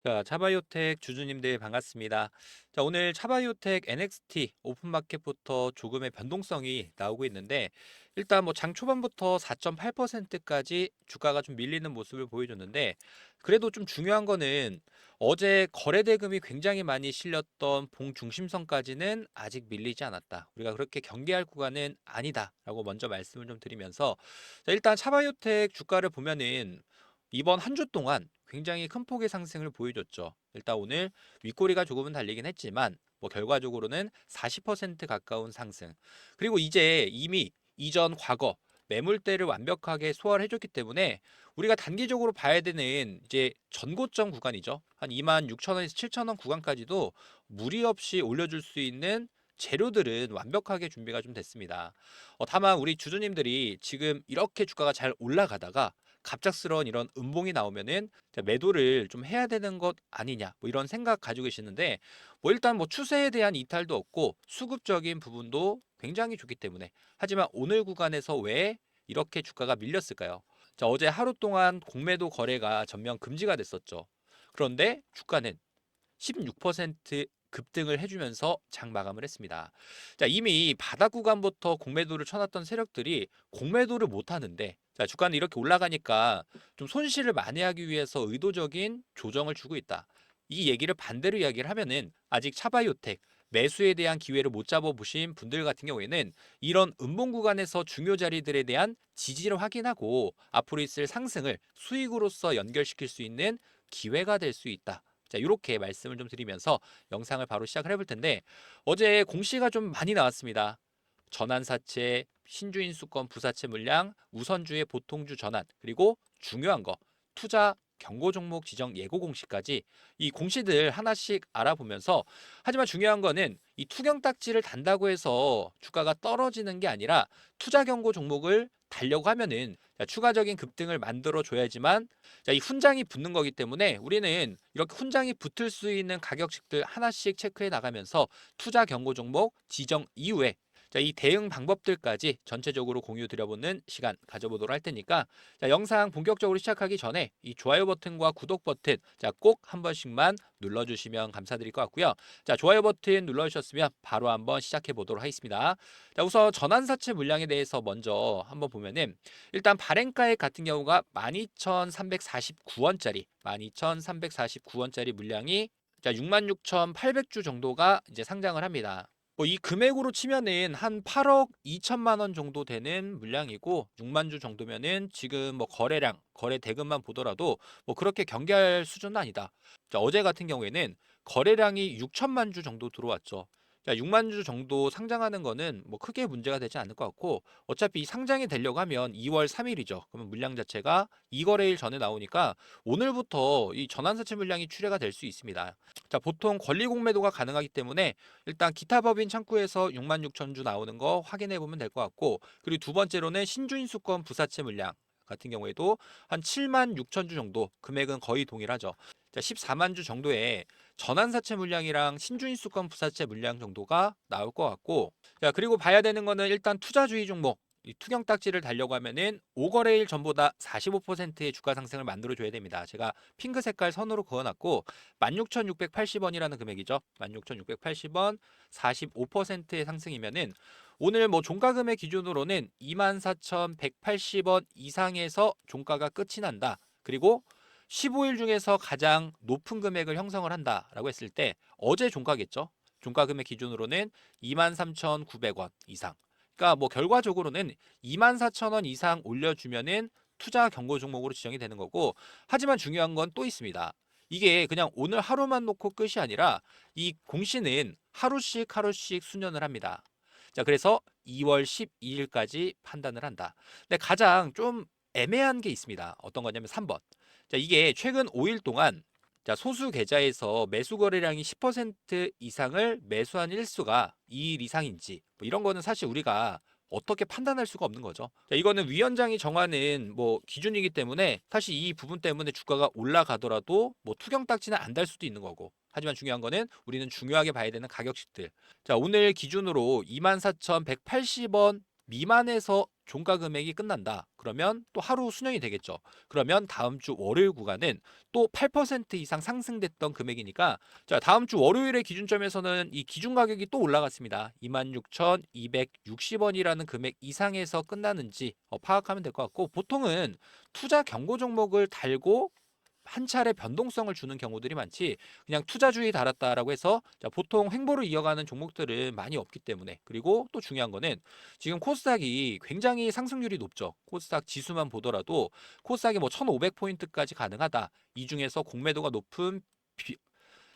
자, 차바이오텍 주주님들 반갑습니다. 자, 오늘 차바이오텍 NXT 오픈마켓부터 조금의 변동성이 나오고 있는데, 일단 뭐 장 초반부터 4.8%까지 주가가 좀 밀리는 모습을 보여줬는데, 그래도 좀 중요한 거는 어제 거래 대금이 굉장히 많이 실렸던 봉 중심선까지는 아직 밀리지 않았다. 우리가 그렇게 경계할 구간은 아니다라고 먼저 말씀을 좀 드리면서, 자, 일단 차바이오텍 주가를 보면은 이번 한 주 동안 굉장히 큰 폭의 상승을 보여줬죠. 일단 오늘 윗꼬리가 조금은 달리긴 했지만 뭐 결과적으로는 40% 가까운 상승. 그리고 이제 이미 이전 과거 매물대를 완벽하게 소화를 해줬기 때문에 우리가 단기적으로 봐야 되는 이제 전고점 구간이죠. 한 26,000원에서 7,000원 구간까지도 무리 없이 올려줄 수 있는 재료들은 완벽하게 준비가 좀 됐습니다. 다만 우리 주주님들이 지금 이렇게 주가가 잘 올라가다가 갑작스러운 이런 음봉이 나오면은 매도를 좀 해야 되는 것 아니냐 뭐 이런 생각 가지고 계시는데, 뭐 일단 뭐 추세에 대한 이탈도 없고 수급적인 부분도 굉장히 좋기 때문에, 하지만 오늘 구간에서 왜 이렇게 주가가 밀렸을까요? 자, 어제 하루 동안 공매도 거래가 전면 금지가 됐었죠. 그런데 주가는 16% 급등을 해주면서 장 마감을 했습니다. 자, 이미 바닥 구간부터 공매도를 쳐놨던 세력들이 공매도를 못 하는데, 자, 주가는 이렇게 올라가니까 좀 손실을 만회하기 위해서 의도적인 조정을 주고 있다. 이 얘기를 반대로 이야기를 하면은 아직 차바이오텍 매수에 대한 기회를 못 잡아보신 분들 같은 경우에는 이런 음봉 구간에서 중요 자리들에 대한 지지를 확인하고 앞으로 있을 상승을 수익으로서 연결시킬 수 있는 기회가 될 수 있다. 자, 이렇게 말씀을 좀 드리면서 영상을 바로 시작을 해볼 텐데, 어제 공시가 좀 많이 나왔습니다. 전환사채, 신주인수권 부사채 물량, 우선주의 보통주 전환, 그리고 중요한 거 투자 경고 종목 지정 예고 공시까지 이 공시들 하나씩 알아보면서, 하지만 중요한 거는 이 투경 딱지를 단다고 해서 주가가 떨어지는 게 아니라 투자 경고 종목을 달려고 하면은 추가적인 급등을 만들어 줘야지만 이 훈장이 붙는 거기 때문에 우리는 이렇게 훈장이 붙을 수 있는 가격식들 하나씩 체크해 나가면서 투자 경고 종목 지정 이후에 이 대응 방법들까지 전체적으로 공유 드려보는 시간 가져보도록 할 테니까, 자, 영상 본격적으로 시작하기 전에 이 좋아요 버튼과 구독 버튼 꼭 한 번씩만 눌러주시면 감사드릴 것 같고요. 자, 좋아요 버튼 눌러주셨으면 바로 한번 시작해 보도록 하겠습니다. 자, 우선 전환사채 물량에 대해서 먼저 한번 보면은, 일단 발행가액 같은 경우가 12,349원짜리 12,349원짜리 물량이 66,800주 정도가 이제 상장을 합니다. 뭐 이 금액으로 치면은 한 8억 2천만 원 정도 되는 물량이고, 6만 주 정도면은 지금 뭐 거래량, 거래 대금만 보더라도 뭐 그렇게 경계할 수준은 아니다. 자, 어제 같은 경우에는 거래량이 6천만 주 정도 들어왔죠. 자, 6만 주 정도 상장하는 거는 뭐 크게 문제가 되지 않을 것 같고, 어차피 이 상장이 되려고 하면 2월 3일이죠. 그러면 물량 자체가 2거래일 전에 나오니까 오늘부터 이 전환사채 물량이 출회가 될 수 있습니다. 자, 보통 권리 공매도가 가능하기 때문에 일단 기타 법인 창구에서 6만 6천 주 나오는 거 확인해 보면 될 것 같고, 그리고 두 번째로는 신주인수권 부사채 물량 같은 경우에도 한 7만 6천 주 정도, 금액은 거의 동일하죠. 자, 14만 주 정도의 전환사채 물량이랑 신주인수권 부사채 물량 정도가 나올 것 같고, 자, 그리고 봐야 되는 거는 일단 투자주의 종목, 이 투경 딱지를 달려고 하면은 5거래일 전보다 45%의 주가 상승을 만들어 줘야 됩니다. 제가 핑크 색깔 선으로 그어놨고 16,680원이라는 금액이죠. 16,680원 45%의 상승이면은 오늘 뭐 종가 금액 기준으로는 24,180원 이상에서 종가가 끝이 난다. 그리고 15일 중에서 가장 높은 금액을 형성을 한다라고 했을 때 어제 종가겠죠. 종가 금액 기준으로는 23,900원 이상. 그러니까 뭐 결과적으로는 24,000원 이상 올려주면은 투자 경고 종목으로 지정이 되는 거고, 하지만 중요한 건 또 있습니다. 이게 그냥 오늘 하루만 놓고 끝이 아니라 이 공시는 하루씩 하루씩 수년을 합니다. 자, 그래서 2월 12일까지 판단을 한다. 근데 가장 좀 애매한 게 있습니다. 어떤 거냐면 3번. 자, 이게 최근 5일 동안 자, 소수 계좌에서 매수 거래량이 10% 이상을 매수한 일수가 2일 이상인지 뭐 이런 거는 사실 우리가 어떻게 판단할 수가 없는 거죠. 자, 이거는 위원장이 정하는 뭐 기준이기 때문에 사실 이 부분 때문에 주가가 올라가더라도 뭐 투경 딱지는 안 달 수도 있는 거고. 하지만 중요한 거는 우리는 중요하게 봐야 되는 가격식들. 자, 오늘 기준으로 24,180원 미만에서 종가 금액이 끝난다. 그러면 또 하루 순영이 되겠죠. 그러면 다음 주 월요일 구간은 또 8% 이상 상승됐던 금액이니까 자, 다음 주 월요일의 기준점에서는 이 기준 가격이 또 올라갔습니다. 26,260원이라는 금액 이상에서 끝나는지 파악하면 될 것 같고 보통은 투자 경고 종목을 달고 한 차례 변동성을 주는 경우들이 많지 그냥 투자주의 달았다라고 해서 자, 보통 횡보를 이어가는 종목들은 많이 없기 때문에 그리고 또 중요한 거는 지금 코스닥이 굉장히 상승률이 높죠. 코스닥 지수만 보더라도 코스닥이 뭐 1500포인트까지 가능하다. 이 중에서 공매도가 높은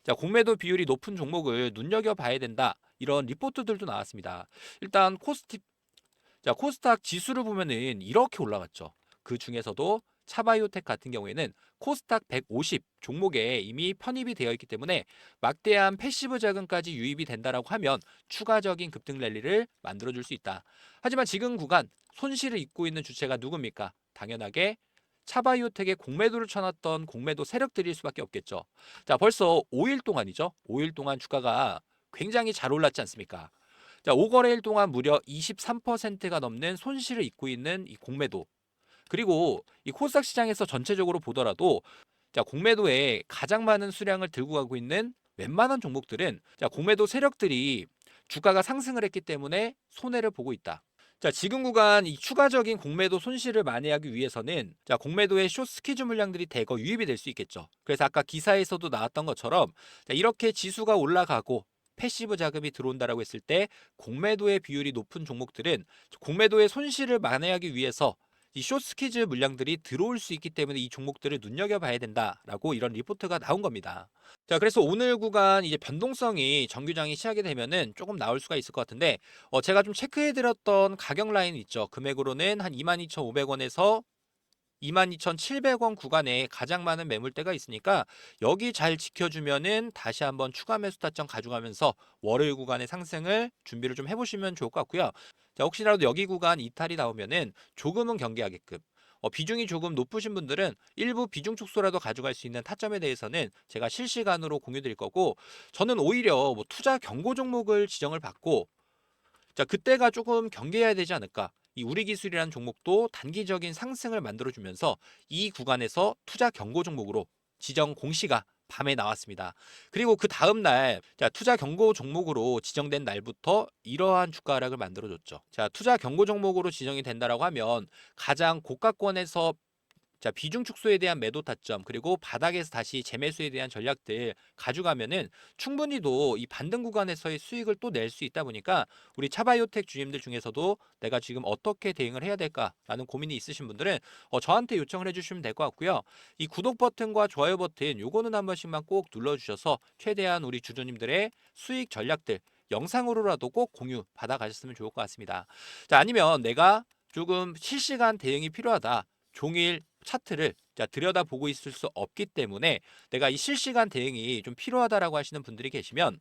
자, 공매도 비율이 높은 종목을 눈여겨봐야 된다. 이런 리포트들도 나왔습니다. 일단 코스닥 지수를 보면은 이렇게 올라갔죠. 그 중에서도 차바이오텍 같은 경우에는 코스닥 150 종목에 이미 편입이 되어 있기 때문에 막대한 패시브 자금까지 유입이 된다라고 하면 추가적인 급등 랠리를 만들어줄 수 있다. 하지만 지금 구간 손실을 입고 있는 주체가 누굽니까? 당연하게 차바이오텍에 공매도를 쳐놨던 공매도 세력들일 수밖에 없겠죠. 자, 벌써 5일 동안이죠. 5일 동안 주가가 굉장히 잘 올랐지 않습니까? 자, 5거래일 동안 무려 23%가 넘는 손실을 입고 있는 이 공매도. 그리고 이 코스닥 시장에서 전체적으로 보더라도 자, 공매도에 가장 많은 수량을 들고 가고 있는 웬만한 종목들은 자, 공매도 세력들이 주가가 상승을 했기 때문에 손해를 보고 있다. 자, 지금 구간 이 추가적인 공매도 손실을 만회하기 위해서는 자, 공매도의 숏 스퀴즈 물량들이 대거 유입이 될 수 있겠죠. 그래서 아까 기사에서도 나왔던 것처럼 자, 이렇게 지수가 올라가고 패시브 자금이 들어온다라고 했을 때 공매도의 비율이 높은 종목들은 공매도의 손실을 만회하기 위해서 이 숏스퀴즈 물량들이 들어올 수 있기 때문에 이 종목들을 눈여겨봐야 된다라고 이런 리포트가 나온 겁니다. 자, 그래서 오늘 구간 이제 변동성이 정규장이 시작이 되면은 조금 나올 수가 있을 것 같은데, 제가 좀 체크해드렸던 가격 라인 있죠. 금액으로는 한 22,500원에서 22,700원 구간에 가장 많은 매물대가 있으니까 여기 잘 지켜주면은 다시 한번 추가 매수 타점 가져가면서 월요일 구간의 상승을 준비를 좀 해보시면 좋을 것 같고요. 자, 혹시라도 여기 구간 이탈이 나오면은 조금은 경계하게끔 비중이 조금 높으신 분들은 일부 비중 축소라도 가져갈 수 있는 타점에 대해서는 제가 실시간으로 공유 드릴 거고 저는 오히려 뭐 투자 경고 종목을 지정을 받고 자, 그때가 조금 경계해야 되지 않을까. 이 우리 기술이라는 종목도 단기적인 상승을 만들어주면서 이 구간에서 투자 경고 종목으로 지정 공시가 밤에 나왔습니다. 그리고 그 다음 날, 자, 투자 경고 종목으로 지정된 날부터 이러한 주가 하락을 만들어줬죠. 자, 투자 경고 종목으로 지정이 된다라고 하면 가장 고가권에서 자, 비중 축소에 대한 매도 타점 그리고 바닥에서 다시 재매수에 대한 전략들 가져가면은 충분히도 이 반등 구간에서의 수익을 또 낼 수 있다 보니까 우리 차바이오텍 주임들 중에서도 내가 지금 어떻게 대응을 해야 될까라는 고민이 있으신 분들은 저한테 요청을 해주시면 될 것 같고요. 이 구독 버튼과 좋아요 버튼 요거는 한 번씩만 꼭 눌러주셔서 최대한 우리 주주님들의 수익 전략들 영상으로라도 꼭 공유 받아가셨으면 좋을 것 같습니다. 자, 아니면 내가 조금 실시간 대응이 필요하다. 종일 차트를 자, 들여다보고 있을 수 없기 때문에 내가 이 실시간 대응이 좀 필요하다라고 하시는 분들이 계시면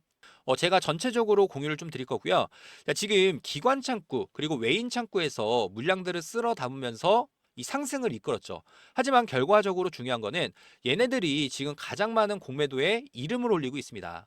제가 전체적으로 공유를 좀 드릴 거고요. 자, 지금 기관 창구 그리고 외인 창구에서 물량들을 쓸어 담으면서 이 상승을 이끌었죠. 하지만 결과적으로 중요한 거는 얘네들이 지금 가장 많은 공매도에 이름을 올리고 있습니다.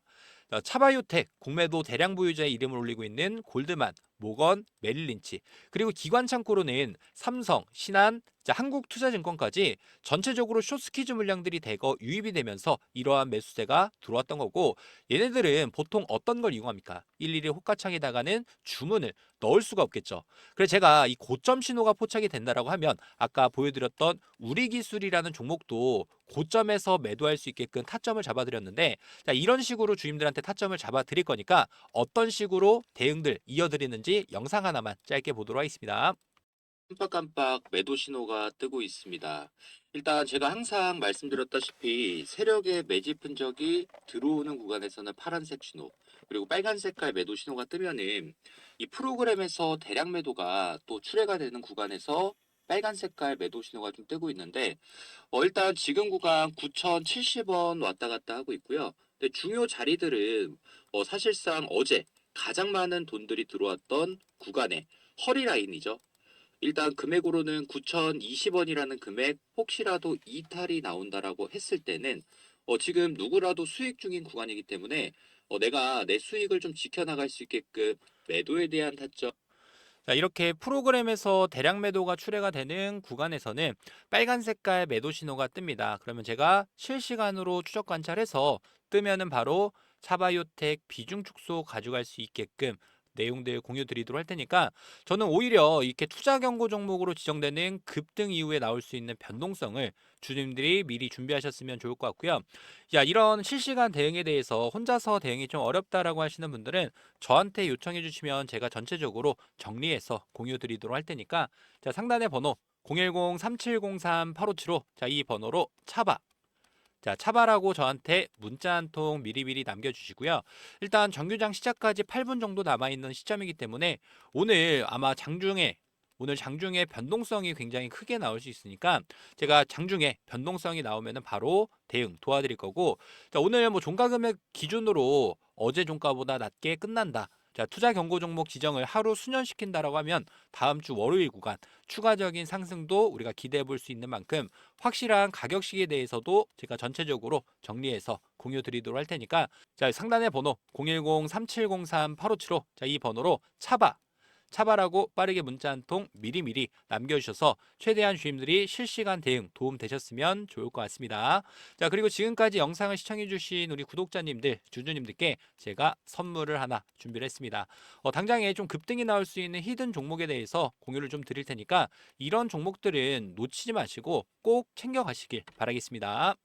차바이오텍 공매도 대량 보유자의 이름을 올리고 있는 골드만, 모건, 메릴린치 그리고 기관 창구로는 삼성, 신한, 자, 한국투자증권까지 전체적으로 숏스퀴즈 물량들이 대거 유입이 되면서 이러한 매수세가 들어왔던 거고 얘네들은 보통 어떤 걸 이용합니까? 일일이 호가창에다가는 주문을 넣을 수가 없겠죠. 그래서 제가 이 고점 신호가 포착이 된다라고 하면 아까 보여드렸던 우리기술이라는 종목도 고점에서 매도할 수 있게끔 타점을 잡아드렸는데 자, 이런 식으로 주임들한테 타점을 잡아드릴 거니까 어떤 식으로 대응들 이어드리는지 영상 하나만 짧게 보도록 하겠습니다. 깜빡깜빡 매도 신호가 뜨고 있습니다. 일단 제가 항상 말씀드렸다시피 세력의 매집 흔적이 들어오는 구간에서는 파란색 신호, 그리고 빨간 색깔 매도 신호가 뜨면은 이 프로그램에서 대량 매도가 또 출회가 되는 구간에서 빨간 색깔 매도 신호가 좀 뜨고 있는데 일단 지금 구간 9,070원 왔다 갔다 하고 있고요. 근데 중요 자리들은 사실상 어제 가장 많은 돈들이 들어왔던 구간의 허리 라인이죠. 일단 금액으로는 9,020원이라는 금액 혹시라도 이탈이 나온다라고 했을 때는 지금 누구라도 수익 중인 구간이기 때문에 내가 내 수익을 좀 지켜나갈 수 있게끔 매도에 대한 타점 자, 이렇게 프로그램에서 대량 매도가 출회가 되는 구간에서는 빨간 색깔 매도 신호가 뜹니다. 그러면 제가 실시간으로 추적 관찰해서 뜨면은 바로 차바이오텍 비중 축소 가져갈 수 있게끔 내용들 공유 드리도록 할 테니까, 저는 오히려 이렇게 투자 경고 종목으로 지정되는 급등 이후에 나올 수 있는 변동성을 주주님들이 미리 준비하셨으면 좋을 것 같고요. 야, 이런 실시간 대응에 대해서 혼자서 대응이 좀 어렵다라고 하시는 분들은 저한테 요청해 주시면 제가 전체적으로 정리해서 공유 드리도록 할 테니까, 자, 상단의 번호 010-3703-8575, 자, 이 번호로 차바, 자, 차바라고 저한테 문자 한 통 미리미리 남겨주시고요. 일단 정규장 시작까지 8분 정도 남아있는 시점이기 때문에 오늘 아마 오늘 장중에 변동성이 굉장히 크게 나올 수 있으니까 제가 장중에 변동성이 나오면은 바로 대응 도와드릴 거고, 자, 오늘 뭐 종가 금액 기준으로 어제 종가보다 낮게 끝난다, 자, 투자 경고 종목 지정을 하루 수년시킨다라고 하면 다음 주 월요일 구간 추가적인 상승도 우리가 기대해 볼 수 있는 만큼 확실한 가격식에 대해서도 제가 전체적으로 정리해서 공유 드리도록 할 테니까, 자, 상단의 번호 010-3703-8575, 자, 이 번호로 차바라고 빠르게 문자 한 통 미리미리 남겨주셔서 최대한 주임들이 실시간 대응 도움 되셨으면 좋을 것 같습니다. 자, 그리고 지금까지 영상을 시청해주신 우리 구독자님들, 주주님들께 제가 선물을 하나 준비를 했습니다. 당장에 좀 급등이 나올 수 있는 히든 종목에 대해서 공유를 좀 드릴 테니까 이런 종목들은 놓치지 마시고 꼭 챙겨가시길 바라겠습니다.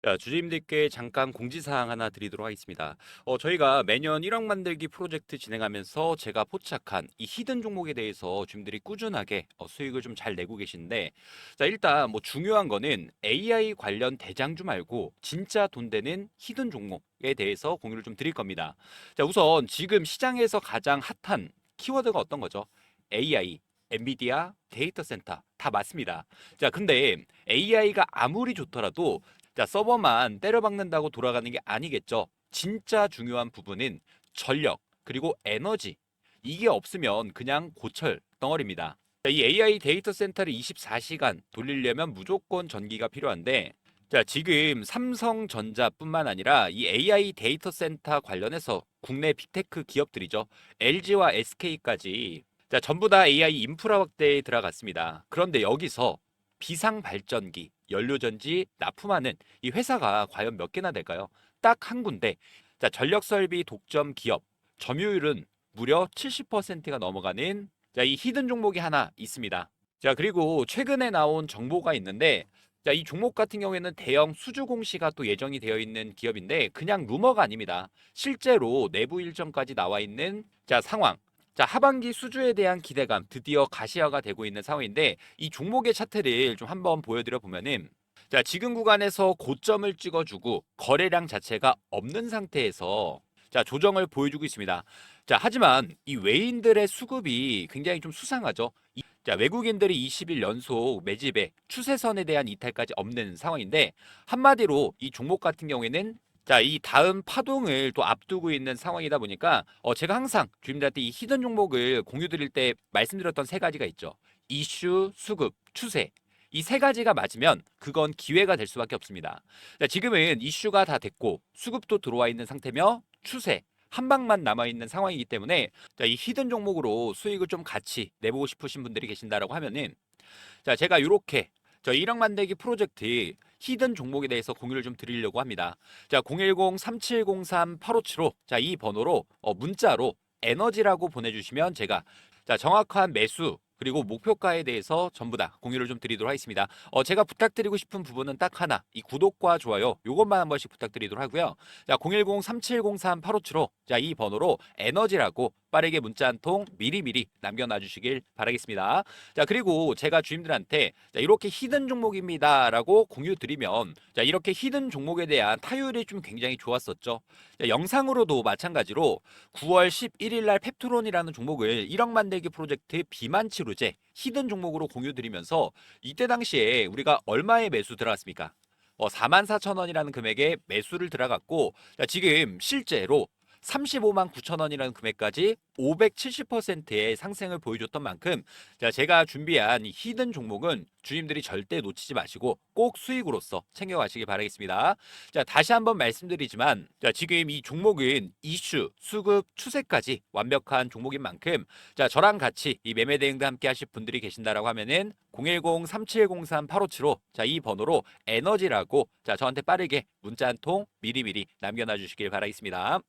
자, 주주님들께 잠깐 공지사항 하나 드리도록 하겠습니다. 저희가 매년 1억 만들기 프로젝트 진행하면서 제가 포착한 이 히든 종목에 대해서 주주님들이 꾸준하게 수익을 좀 잘 내고 계신데, 자, 일단 뭐 중요한 거는 AI 관련 대장주 말고 진짜 돈 되는 히든 종목에 대해서 공유를 좀 드릴 겁니다. 자, 우선 지금 시장에서 가장 핫한 키워드가 어떤 거죠? AI, 엔비디아, 데이터 센터 다 맞습니다. 자, 근데 AI가 아무리 좋더라도, 자, 서버만 때려박는다고 돌아가는 게 아니겠죠. 진짜 중요한 부분은 전력, 그리고 에너지. 이게 없으면 그냥 고철 덩어리입니다. 자, 이 AI 데이터 센터를 24시간 돌리려면 무조건 전기가 필요한데, 자, 지금 삼성전자뿐만 아니라 이 AI 데이터 센터 관련해서 국내 빅테크 기업들이죠. LG와 SK까지, 자, 전부 다 AI 인프라 확대에 들어갔습니다. 그런데 여기서 비상 발전기, 연료전지 납품하는 이 회사가 과연 몇 개나 될까요? 딱 한 군데. 자, 전력 설비 독점 기업. 점유율은 무려 70%가 넘어가는, 자, 이 히든 종목이 하나 있습니다. 자, 그리고 최근에 나온 정보가 있는데, 자, 이 종목 같은 경우에는 대형 수주 공시가 또 예정이 되어 있는 기업인데 그냥 루머가 아닙니다. 실제로 내부 일정까지 나와 있는, 자, 상황. 자, 하반기 수주에 대한 기대감 드디어 가시화가 되고 있는 상황인데, 이 종목의 차트를 좀 한번 보여드려 보면은, 자, 지금 구간에서 고점을 찍어주고 거래량 자체가 없는 상태에서, 자, 조정을 보여주고 있습니다. 자, 하지만 이 외인들의 수급이 굉장히 좀 수상하죠. 자, 외국인들이 20일 연속 매집에 추세선에 대한 이탈까지 없는 상황인데, 한마디로 이 종목 같은 경우에는, 자, 이 다음 파동을 또 앞두고 있는 상황이다 보니까 제가 항상 주님들한테 이 히든 종목을 공유 드릴 때 말씀드렸던 세 가지가 있죠. 이슈, 수급, 추세. 이 세 가지가 맞으면 그건 기회가 될 수밖에 없습니다. 자, 지금은 이슈가 다 됐고 수급도 들어와 있는 상태며 추세 한 방만 남아 있는 상황이기 때문에, 자, 이 히든 종목으로 수익을 좀 같이 내보고 싶으신 분들이 계신다라고 하면은, 자, 제가 이렇게 저 1억 만들기 프로젝트 히든 종목에 대해서 공유를 좀 드리려고 합니다. 자, 010-3703-8575, 자, 이 번호로 문자로 에너지라고 보내주시면 제가, 자, 정확한 매수 그리고 목표가에 대해서 전부 다 공유를 좀 드리도록 하겠습니다. 제가 부탁드리고 싶은 부분은 딱 하나, 이 구독과 좋아요 요것만 한 번씩 부탁드리도록 하고요. 자, 010-3703-8575, 자, 이 번호로 에너지라고 빠르게 문자 한 통 미리미리 남겨놔 주시길 바라겠습니다. 자, 그리고 제가 주임들한테, 자, 이렇게 히든 종목입니다라고 공유 드리면, 자, 이렇게 히든 종목에 대한 타율이 좀 굉장히 좋았었죠. 자, 영상으로도 마찬가지로 9월 11일 날 펩트론이라는 종목을 1억 만들기 프로젝트 비만치료제 히든 종목으로 공유 드리면서, 이때 당시에 우리가 얼마에 매수 들어갔습니까? 44,000원이라는 금액에 매수를 들어갔고, 자, 지금 실제로 35만 9천 원이라는 금액까지 570%의 상승을 보여줬던 만큼 자, 제가 준비한 이 히든 종목은 주님들이 절대 놓치지 마시고 꼭 수익으로서 챙겨가시길 바라겠습니다. 자, 다시 한번 말씀드리지만 자, 지금 이 종목은 이슈, 수급, 추세까지 완벽한 종목인 만큼 자, 저랑 같이 이 매매 대응도 함께 하실 분들이 계신다라고 하면은 010-3703-8575 자, 이 번호로 에너지라고 자, 저한테 빠르게 문자 한 통 미리미리 남겨놔 주시길 바라겠습니다.